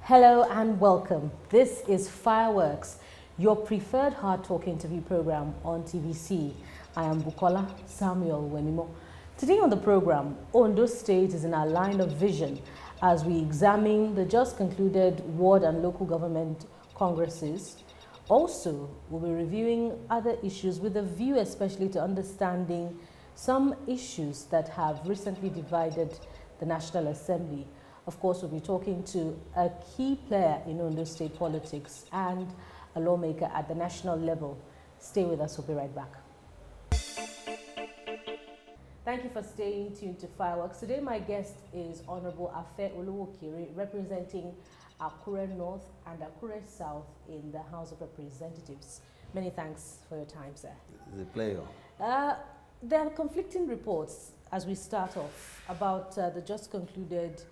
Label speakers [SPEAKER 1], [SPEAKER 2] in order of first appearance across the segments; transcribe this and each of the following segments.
[SPEAKER 1] Hello and welcome. This is Fireworks, your preferred hard talk interview program on TVC. I am Bukola Samuel Wenimo. Today on the program, Ondo State is in our line of vision as we examine the just concluded ward and local government congresses. Also, we'll be reviewing other issues with a view especially to understanding some issues that have recently divided the National Assembly. Of course, we'll be talking to a key player in Ondo State politics and a lawmaker at the national level. Stay with us, we'll be right back. Thank you for staying tuned to Fireworks. Today, my guest is Honorable Afe Olowookere, representing Akure North and Akure South in the House of Representatives. Many thanks for your time, sir.
[SPEAKER 2] It's a pleasure.
[SPEAKER 1] There are conflicting reports as we start off about the just concluded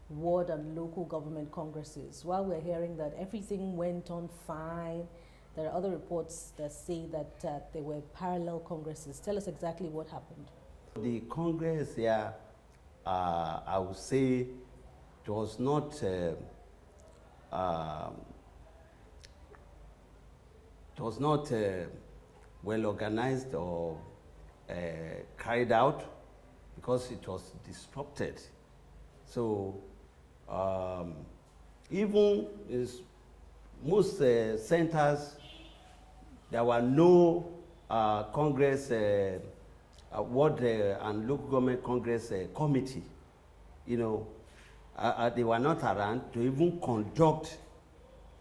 [SPEAKER 1] ward and local government congresses. While we're hearing that everything went on fine, there are other reports that say that there were parallel congresses. Tell us exactly what happened.
[SPEAKER 2] The Congress here, I would say, it was not well organized or carried out because it was disrupted. So even in most centers, there were no Congress, ward and local government Congress committee. You know, they were not around to even conduct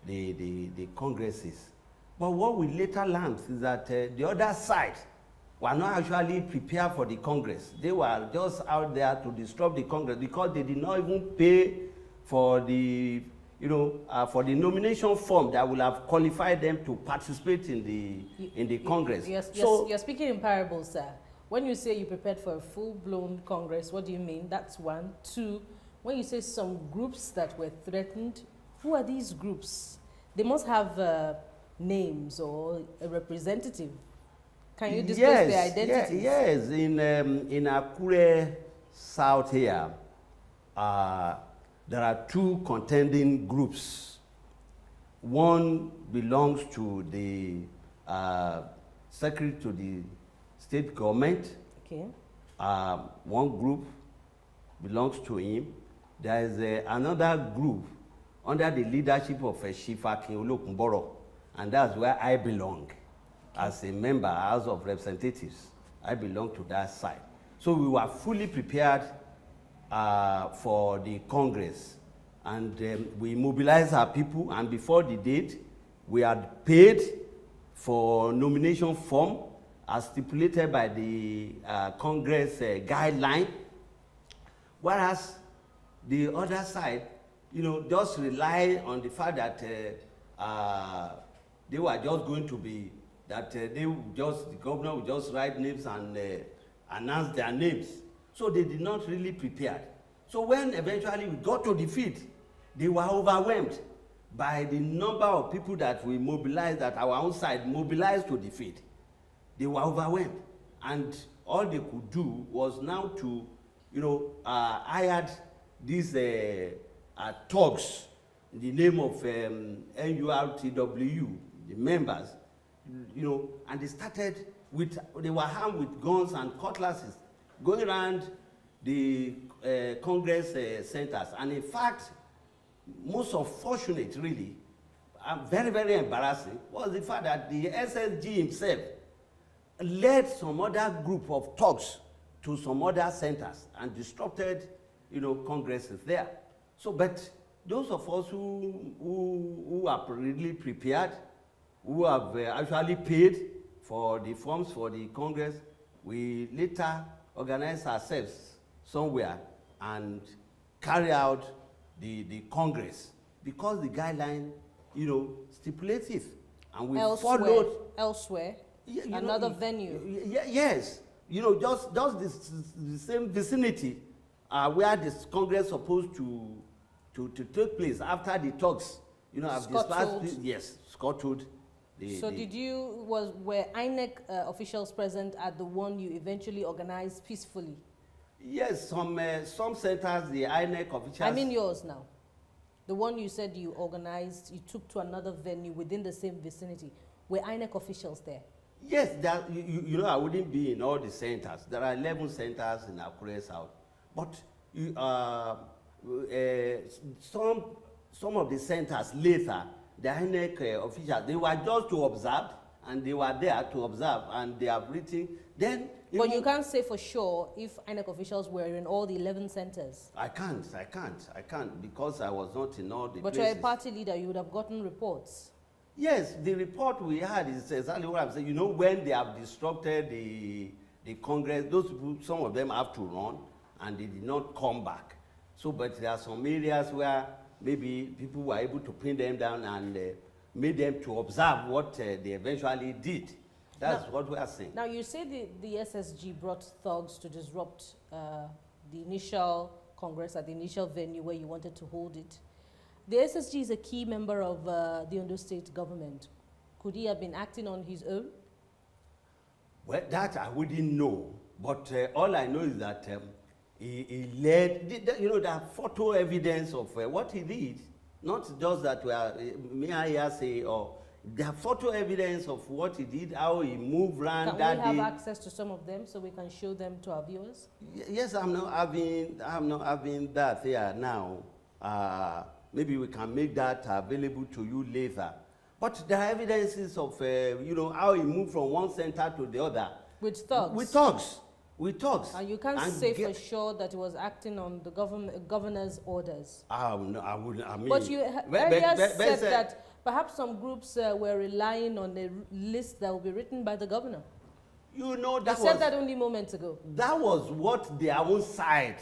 [SPEAKER 2] the congresses. But what we later learned is that the other side were not actually prepared for the Congress. They were just out there to disrupt the Congress because they did not even pay for the, for the nomination form that would have qualified them to participate in the Congress.
[SPEAKER 1] You're speaking in parables, sir. When you say you prepared for a full-blown Congress, what do you mean? That's one. Two, when you say some groups that were threatened, who are these groups? They must have names or a representative. Can you discuss their identities?
[SPEAKER 2] Yes. In Akure South here, there are two contending groups. One belongs to the secretary to the state government. Okay. One group belongs to him. There is another group under the leadership of Chief Afe Olowookere, and that's where I belong. As a member, House of Representatives, I belong to that side. So we were fully prepared for the Congress, and we mobilized our people, and before the date, we had paid for nomination form as stipulated by the Congress guideline, whereas the other side, just rely on the fact that they were just going to be the governor would just write names and announce their names. So they did not really prepare. So when eventually we got to the field, they were overwhelmed by the number of people that we mobilized, that our own side mobilized to the field. They were overwhelmed. And all they could do was now to, hire these thugs in the name of NURTW, the members, and they started they were armed with guns and cutlasses going around the Congress centers. And in fact, most unfortunate, really, very, very embarrassing, was the fact that the SSG himself led some other group of thugs to some other centers and disrupted, congresses there. So, but those of us who are really prepared, who have actually paid for the forms for the Congress, we later organize ourselves somewhere and carry out the Congress because the guideline, stipulates it. And we followed.
[SPEAKER 1] Elsewhere? Another venue?
[SPEAKER 2] Yes. Just the same vicinity where this Congress supposed to take place after the talks, have dispersed. Yes, scuttled.
[SPEAKER 1] Were INEC officials present at the one you eventually organized peacefully?
[SPEAKER 2] Yes, some centers, the INEC officials.
[SPEAKER 1] I mean yours now. the one you said you organized, you took to another venue within the same vicinity, were INEC officials there?
[SPEAKER 2] Yes, you know, I wouldn't be in all the centers. There are 11 centers in Akure South. But some of the centers later, the INEC officials, they were just to observe, and they were there to observe, and they have written. Then,
[SPEAKER 1] but you can't say for sure if INEC officials were in all the 11 centers.
[SPEAKER 2] I can't, because I was not in all the
[SPEAKER 1] places. But you're a party leader, you would have gotten reports. Yes,
[SPEAKER 2] the report we had is exactly what I'm saying. You know, when they have disrupted the Congress, those people, some of them have to run, and they did not come back. So, but there are some areas where maybe people were able to pin them down and made them to observe what they eventually did. That's what we are saying.
[SPEAKER 1] Now, you say the SSG brought thugs to disrupt the initial Congress at the initial venue where you wanted to hold it. The SSG is a key member of the Ondo State government. Could he have been acting on his own?
[SPEAKER 2] Well, that I wouldn't know. But all I know is that he led, you know, the photo evidence of what he did. Not just that we are, may I say, or the photo evidence of what he did, how he moved around that day.
[SPEAKER 1] Can we have access to some of them so we can show them to our viewers?
[SPEAKER 2] Yes, I'm not having that here now. Maybe we can make that available to you later. But there are evidences of, you know, how he moved from one center to the other.
[SPEAKER 1] With thugs?
[SPEAKER 2] With thugs. With thugs.
[SPEAKER 1] And you can't say for sure that he was acting on the governor's orders?
[SPEAKER 2] No, I wouldn't. I mean,
[SPEAKER 1] but you earlier said that perhaps some groups were relying on a list that will be written by the governor.
[SPEAKER 2] You know, that
[SPEAKER 1] you said that only moments ago.
[SPEAKER 2] That was what their own side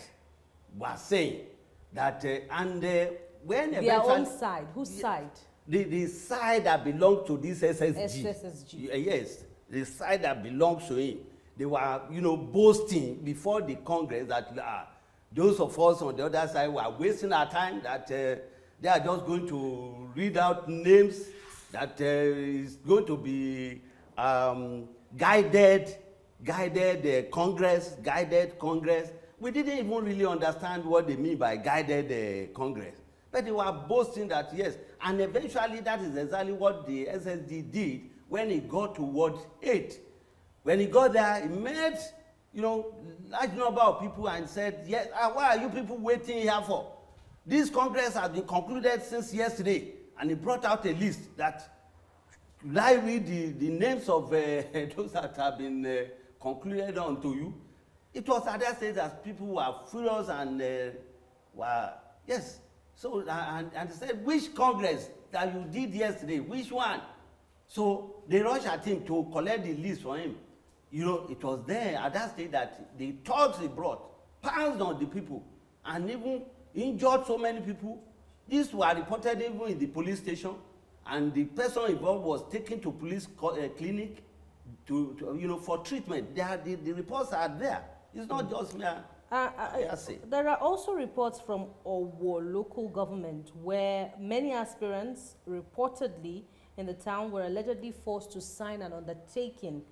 [SPEAKER 2] was saying. That, when
[SPEAKER 1] their own side? Whose side?
[SPEAKER 2] The side that belongs to this SSG.
[SPEAKER 1] SSG.
[SPEAKER 2] Yes, the side that belongs to him. They were, you know, boasting before the Congress that those of us on the other side were wasting our time, that they are just going to read out names, that is going to be guided Congress. We didn't even really understand what they mean by guided Congress. But they were boasting that, yes, and eventually that is exactly what the SSD did when it got to Ward 8. When he got there, he met, you know, large number of people and said, yes, why are you people waiting here for? This Congress has been concluded since yesterday. And he brought out a list that, should I read the names of those that have been concluded on to you? It was at that stage that people were furious and were, yes. So, and they said, which Congress that you did yesterday, which one? So they rushed at him to collect the list for him. You know, it was there at that stage that the thugs he brought pounced on the people and even injured so many people. These were reported even in the police station, and the person involved was taken to police clinic to you know, for treatment. The reports are there. It's not just me.
[SPEAKER 1] There are also reports from Owo local government where many aspirants reportedly in the town were allegedly forced to sign an undertaking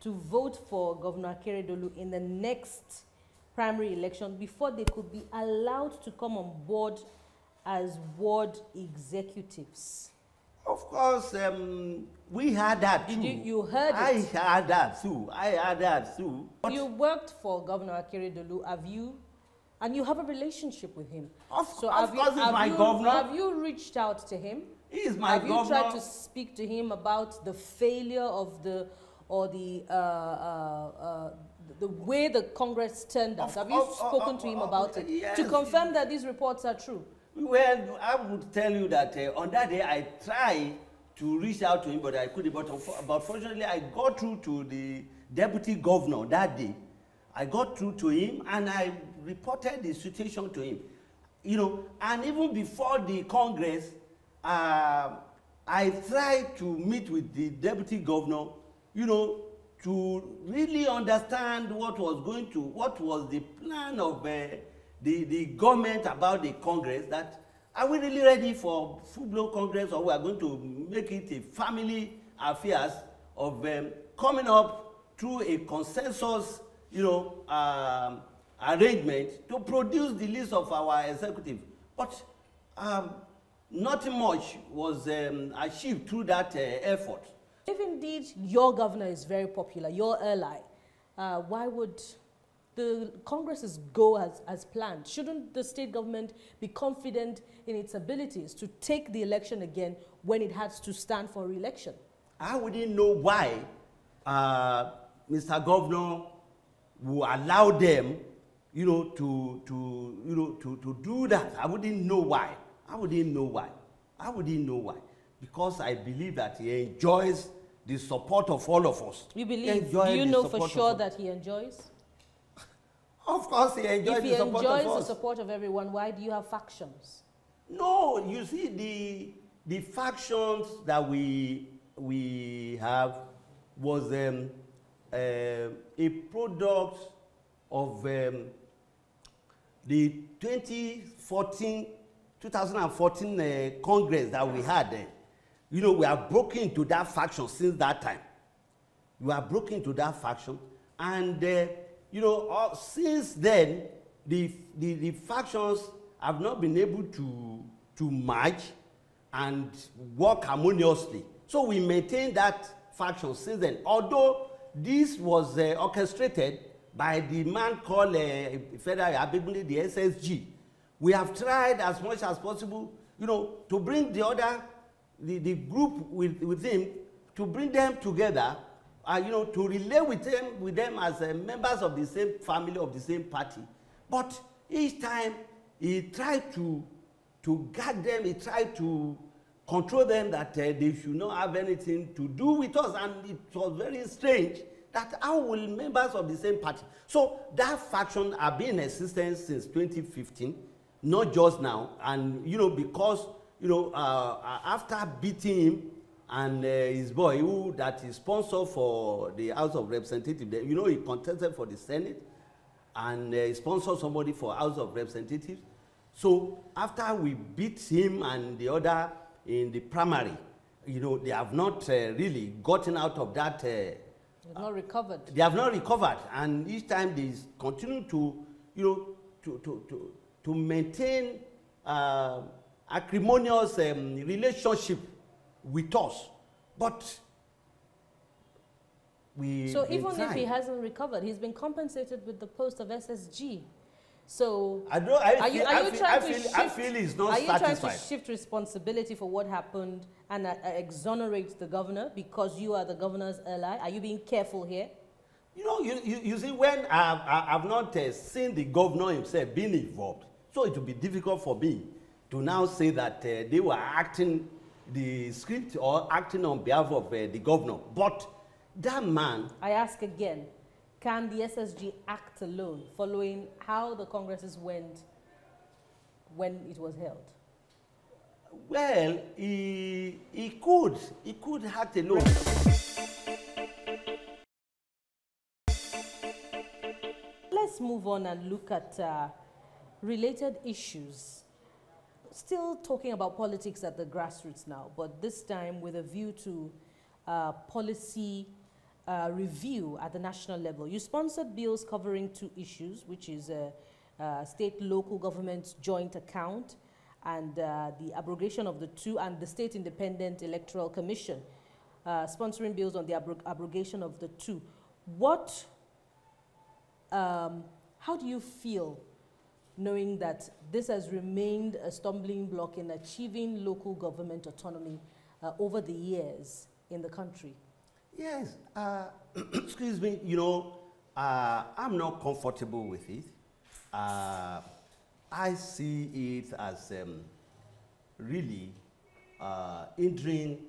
[SPEAKER 1] to vote for Governor Akeredolu in the next primary election before they could be allowed to come on board as ward executives.
[SPEAKER 2] Of course, we had that too.
[SPEAKER 1] You heard it?
[SPEAKER 2] I heard that too. But
[SPEAKER 1] you worked for Governor Akeredolu, have you? And you have a relationship with him.
[SPEAKER 2] Of course, he's my governor.
[SPEAKER 1] Have you reached out to him?
[SPEAKER 2] He is my governor.
[SPEAKER 1] Have you tried to speak to him about the failure of the way the Congress turned out? Have you spoken to him about it?
[SPEAKER 2] Yes.
[SPEAKER 1] To confirm that these reports are true?
[SPEAKER 2] Well, I would tell you that on that day I tried to reach out to him, but I couldn't. But fortunately, I got through to the deputy governor that day. I got through to him and I reported the situation to him. You know, and even before the Congress, I tried to meet with the deputy governor, you know, to really understand what was the plan of the government about the Congress. That are we really ready for full-blown Congress, or we are going to make it a family affairs of coming up through a consensus, you know, arrangement to produce the list of our executive. But nothing much was achieved through that effort.
[SPEAKER 1] If indeed your governor is very popular, your ally, why would the Congresses go as planned? Shouldn't the state government be confident in its abilities to take the election again when it has to stand for re-election?
[SPEAKER 2] I wouldn't know why Mr. Governor will allow them, to do that. I wouldn't know why. I wouldn't know why. Because I believe that he enjoys the support of all of us.
[SPEAKER 1] You believe? Do you know for sure that he enjoys?
[SPEAKER 2] Of course he enjoys the support of us. If he enjoys
[SPEAKER 1] the support of everyone, why do you have factions?
[SPEAKER 2] No, you see, the factions that we have was a product of the 2014 Congress that we had then. We have broken into that faction since that time. We have broken into that faction, and since then, the factions have not been able to merge and work harmoniously. So we maintain that faction since then. Although this was orchestrated by the man called Federal Abegunde, the SSG, we have tried as much as possible, to bring the group with him, to bring them together, to relate with them as members of the same family, of the same party. But each time he tried to guard them, he tried to control them, that they should not have anything to do with us. And it was very strange that how will members of the same party. So that faction have been in existence since 2015, not just now. And because after beating him and his boy, who that is sponsor for the House of Representatives, he contested for the Senate, and he sponsored somebody for House of Representatives. So after we beat him and the other in the primary, they have not really gotten out of that. They
[SPEAKER 1] have not recovered. They
[SPEAKER 2] have not recovered, and each time they continue to maintain acrimonious relationship with us. But
[SPEAKER 1] so even if he hasn't recovered, he's been compensated with the post of SSG. So
[SPEAKER 2] I feel he's not satisfied. Are you trying to
[SPEAKER 1] shift responsibility for what happened and exonerate the governor because you are the governor's ally? Are you being careful here?
[SPEAKER 2] You see, when I've not seen the governor himself being involved, so it will be difficult for me to now say that they were acting the script or acting on behalf of the governor. But that man...
[SPEAKER 1] I ask again, can the SSG act alone following how the Congresses went when it was held?
[SPEAKER 2] Well, he could act alone.
[SPEAKER 1] Let's move on and look at related issues. Still talking about politics at the grassroots now, but this time with a view to policy review at the national level. You sponsored bills covering two issues, which is state-local government joint account and the abrogation of the two, and the State Independent Electoral Commission, sponsoring bills on the abrogation of the two. How do you feel knowing that this has remained a stumbling block in achieving local government autonomy over the years in the country?
[SPEAKER 2] Yes, excuse me, I'm not comfortable with it. I see it as really hindering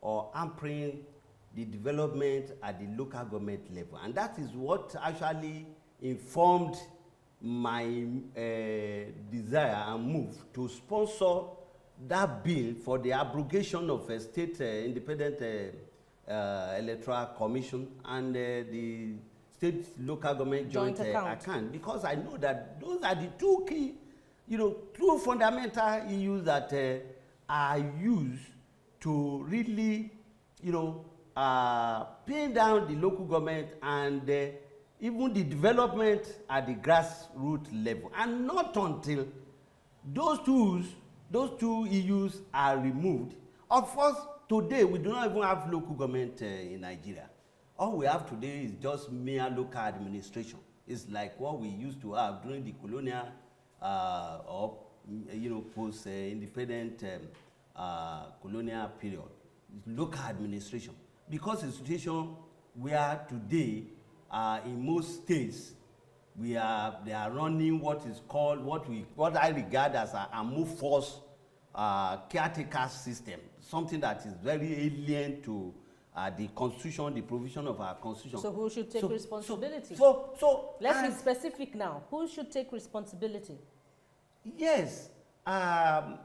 [SPEAKER 2] or hampering the development at the local government level. And that is what actually informed my desire and move to sponsor that bill for the abrogation of a state independent electoral commission and the state local government joint account, because I know that those are the two key, two fundamental issues that are used to really, pin down the local government and even the development at the grassroots level. And not until those tools those two issues are removed. Of course, today we do not even have local government in Nigeria. All we have today is just mere local administration. It's like what we used to have during the colonial or post-independent colonial period. It's local administration, because the situation where today in most states they are running what is called what I regard as a move force caretaker system, something that is very alien to the constitution, the provision of our constitution.
[SPEAKER 1] So who should take responsibility?
[SPEAKER 2] So
[SPEAKER 1] let's be specific now. Who should take responsibility?
[SPEAKER 2] Yes, I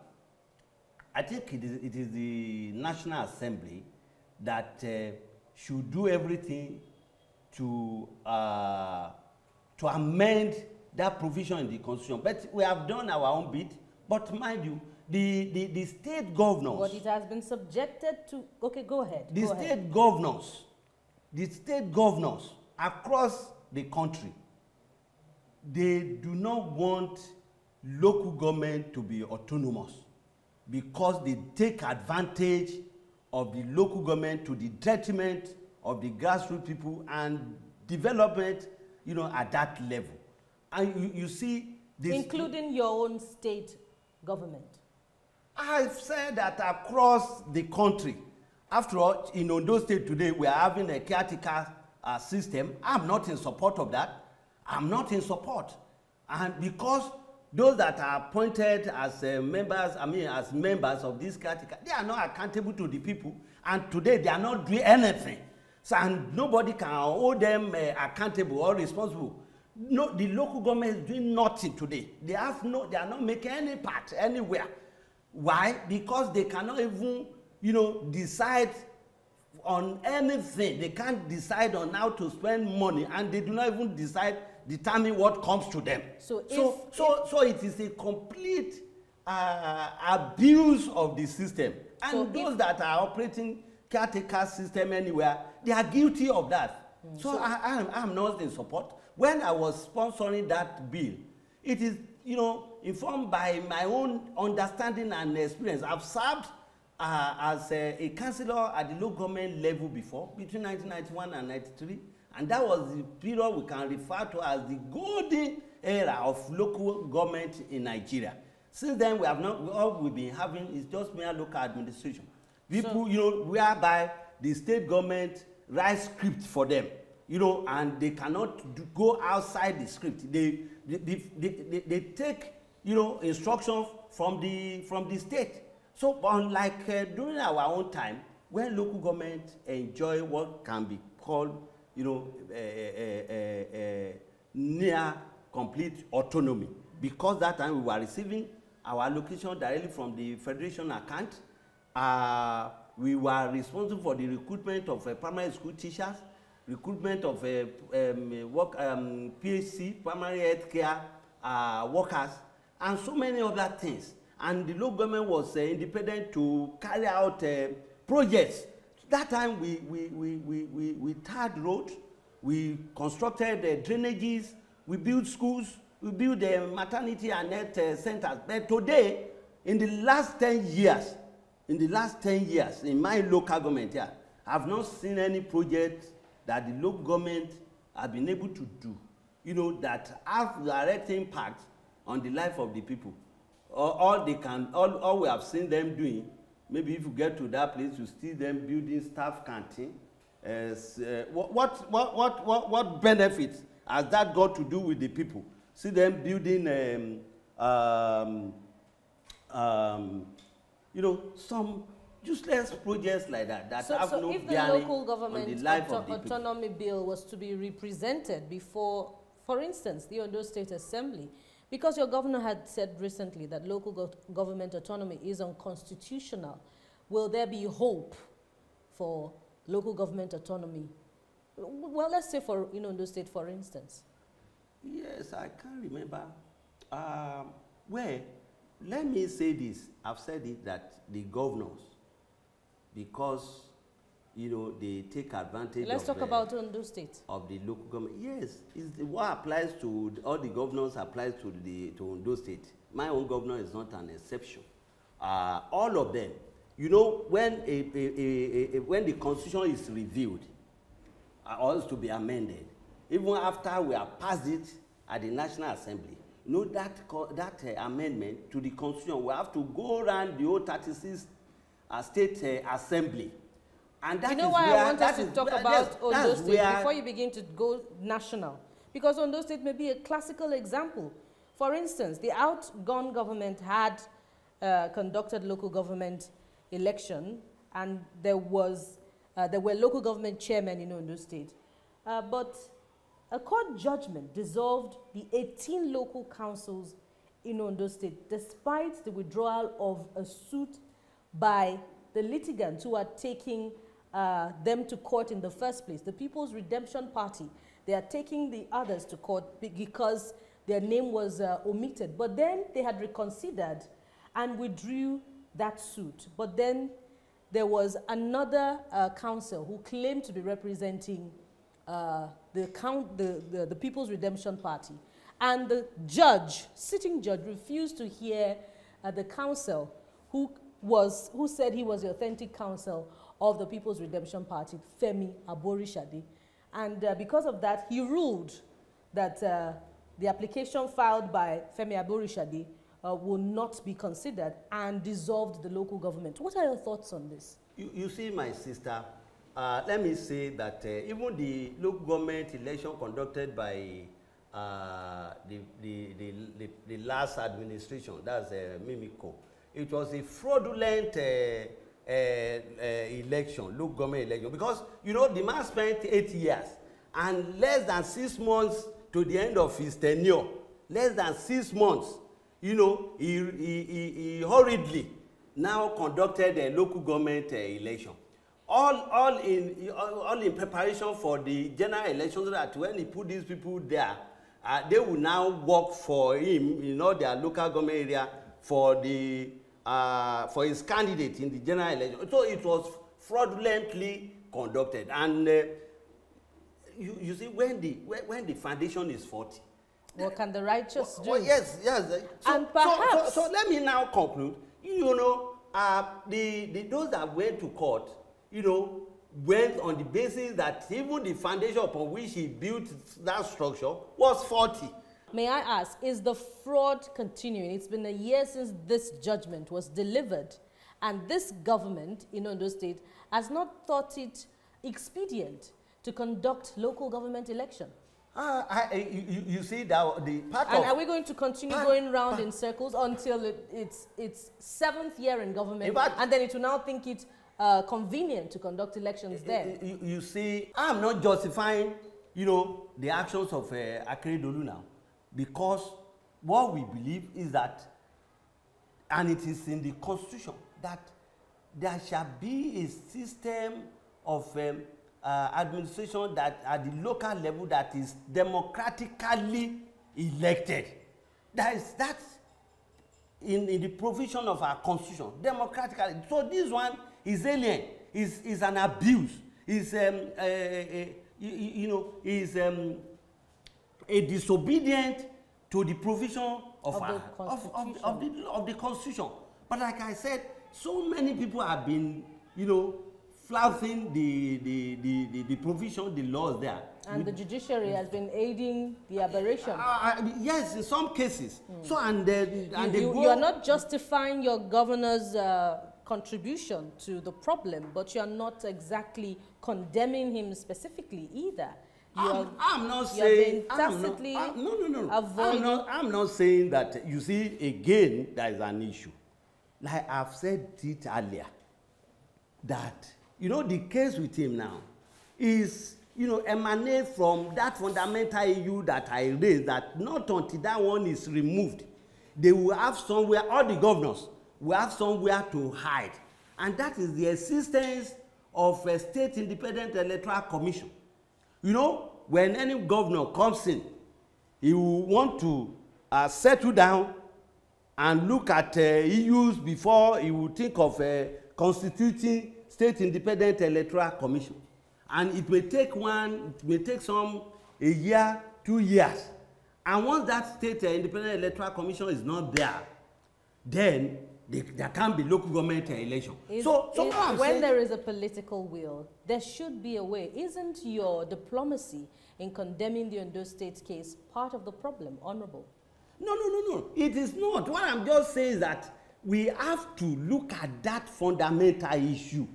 [SPEAKER 2] think it is the National Assembly that should do everything to amend that provision in the constitution. But we have done our own bit. But mind you, the state governors.
[SPEAKER 1] But it has been subjected to. Okay, go ahead.
[SPEAKER 2] The state governors across the country, they do not want local government to be autonomous, because they take advantage of the local government to the detriment of the grassroots people and development, at that level. And you see this,
[SPEAKER 1] including your own state government.
[SPEAKER 2] I've said that across the country. After all, in Ondo State today, we are having a caretaker system. I'm not in support of that. I'm not in support. And because those that are appointed as members of this caretaker, they are not accountable to the people. And today, they are not doing anything. So, and nobody can hold them accountable or responsible. No, the local government is doing nothing today. They are not making any part anywhere. Why? Because they cannot even, decide on anything. They can't decide on how to spend money, and they do not even determine what comes to them. So it is a complete abuse of the system. And those that are operating caretaker system anywhere, they are guilty of that. So I'm not in support. When I was sponsoring that bill, it is, informed by my own understanding and experience. I've served as a councillor at the local government level before, between 1991 and 93, and that was the period we can refer to as the golden era of local government in Nigeria. Since then, we have not. All we've been having is just mere local administration. People, whereby the state government writes script for them, and they cannot go outside the script. They take, instructions from the state. So unlike during our own time, when local government enjoy what can be called, near complete autonomy, because that time we were receiving our allocation directly from the federation account. We were responsible for the recruitment of primary school teachers, recruitment of PHC, primary health care workers, and so many other things. And the local government was independent to carry out projects. That time we tarred roads, we constructed in-drainages, we built schools, we built maternity and health centers. But today, in the last 10 years, in my local government here, I've not seen any project that the local government have been able to do, that have direct impact on the life of the people. All we have seen them doing, maybe if you get to that place, you see them building staff canteen. What benefits has that got to do with the people? See them building, some useless projects like that have no
[SPEAKER 1] if the
[SPEAKER 2] bearing
[SPEAKER 1] local government
[SPEAKER 2] on the life of the
[SPEAKER 1] autonomy bill was to be represented before, for instance, the Ondo State Assembly, because your governor had said recently that local government autonomy is unconstitutional, will there be hope for local government autonomy? Well, let's say for Ondo State, for instance.
[SPEAKER 2] Yes, I can't remember. Well, let me say this. I've said it, that the governors, because they take advantage.
[SPEAKER 1] Let's talk about Ondo State.
[SPEAKER 2] Of the local government. Yes, what applies to all the governors applies to Ondo State. My own governor is not an exception. all of them. You know, when when the constitution is reviewed, or is to be amended, even after we have passed it at the National Assembly, you know that amendment to the constitution will have to go around the whole 36 state assembly. And that, you know, why I want us to talk
[SPEAKER 1] about Ondo State before you begin to go national, because Ondo State may be a classical example. For instance, the outgone government had conducted local government election, and there were local government chairmen in Ondo State, but a court judgment dissolved the 18 local councils in Ondo State, despite the withdrawal of a suit by the litigants who are taking them to court in the first place. The People's Redemption Party, they are taking the others to court because their name was omitted. But then they had reconsidered and withdrew that suit. But then there was another council who claimed to be representing the People's Redemption Party. And the judge, sitting judge, refused to hear the council who said he was the authentic counsel of the People's Redemption Party, Femi Aborisade. And because of that, he ruled that the application filed by Femi Aborisade will not be considered and dissolved the local government. What are your thoughts on this?
[SPEAKER 2] You see, my sister, let me say that even the local government election conducted by the last administration, that's Mimiko, it was a fraudulent election, local government election, because, you know, the man spent 8 years and less than 6 months to the end of his tenure, less than 6 months, you know, he hurriedly now conducted a local government election. All in preparation for the general election, so that when he put these people there, they will now work for him in all their local government area for his candidate in the general election. So it was fraudulently conducted. And you see, when the foundation is faulty,
[SPEAKER 1] what can the righteous do?
[SPEAKER 2] Well, yes.
[SPEAKER 1] And perhaps.
[SPEAKER 2] So let me now conclude. You know, those that went to court, you know, went on the basis that even the foundation upon which he built that structure was faulty.
[SPEAKER 1] May I ask, is the fraud continuing? It's been a year since this judgment was delivered, and this government in Ondo State has not thought it expedient to conduct local government election.
[SPEAKER 2] You see that the part
[SPEAKER 1] and are we going to continue going round in circles until it's 7th year in government, and then it will now think it convenient to conduct elections there?
[SPEAKER 2] You see, I'm not justifying, you know, the actions of Akeredolu now, because what we believe is that, and it is in the constitution, that there shall be a system of administration that at the local level that is democratically elected. That's in the provision of our constitution, democratically. So this one is alien, is an abuse, is you know, is a disobedient to the provision of the constitution. But like I said, so many people have been, you know, flouting the provision, the laws there.
[SPEAKER 1] And the judiciary has been aiding the aberration.
[SPEAKER 2] Yes, in some cases. So
[SPEAKER 1] you are not justifying your governor's contribution to the problem, but you are not exactly condemning him specifically either.
[SPEAKER 2] I'm not saying.
[SPEAKER 1] No.
[SPEAKER 2] I'm not saying that. You see, again, there is an issue. Like I've said it earlier, that, you know, the case with him now is, you know, emanate from that fundamental issue that I raised, that not until that one is removed, they will have somewhere, all the governors will have somewhere to hide. And that is the existence of a state independent electoral commission. You know, when any governor comes in, he will want to settle down and look at issues before he will think of constituting state independent electoral commission. And it may take a year, 2 years. And once that state independent electoral commission is not there, then there can't be local government election.
[SPEAKER 1] When there is a political will, there should be a way. Isn't your diplomacy in condemning the Ondo State case part of the problem, Honorable?
[SPEAKER 2] No. It is not. What I'm just saying is that we have to look at that fundamental issue.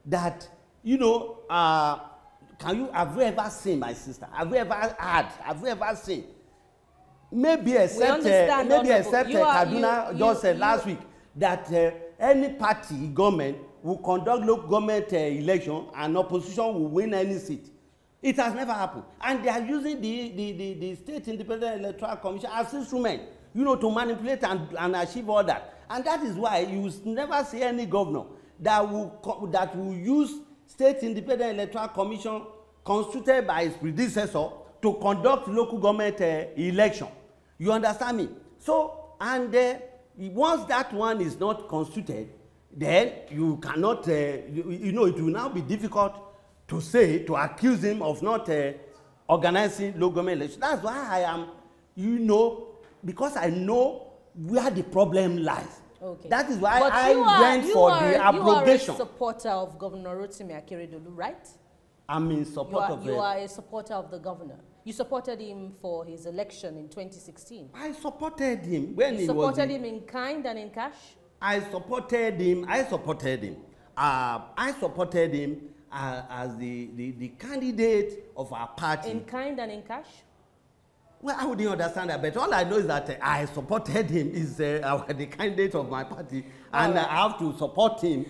[SPEAKER 2] That, you know, have you ever seen, my sister? Have you ever heard? Have you ever seen? Maybe except Kaduna just said last week that any party government will conduct local government election and opposition will win any seat. It has never happened. And they are using the State Independent Electoral Commission as instrument, you know, to manipulate and achieve all that. And that is why you will never see any governor that will use State Independent Electoral Commission constituted by his predecessor to conduct local government election. You understand me? So, and once that one is not constituted, then you cannot, you know, it will now be difficult to accuse him of not organizing local government election. That's why I am, you know, because I know where the problem lies.
[SPEAKER 1] Okay.
[SPEAKER 2] That is why I went for the abrogation.
[SPEAKER 1] You are a supporter of Governor Rotimi Akeredolu, right?
[SPEAKER 2] I'm in support of
[SPEAKER 1] You are a supporter of the governor. You supported him for his election in 2016.
[SPEAKER 2] I supported him when he was... You
[SPEAKER 1] supported him in kind and in cash?
[SPEAKER 2] I supported him as the candidate of our party.
[SPEAKER 1] In kind and in cash?
[SPEAKER 2] Well, I wouldn't understand that, but all I know is that I supported him, is the candidate of my party, and I have to support him.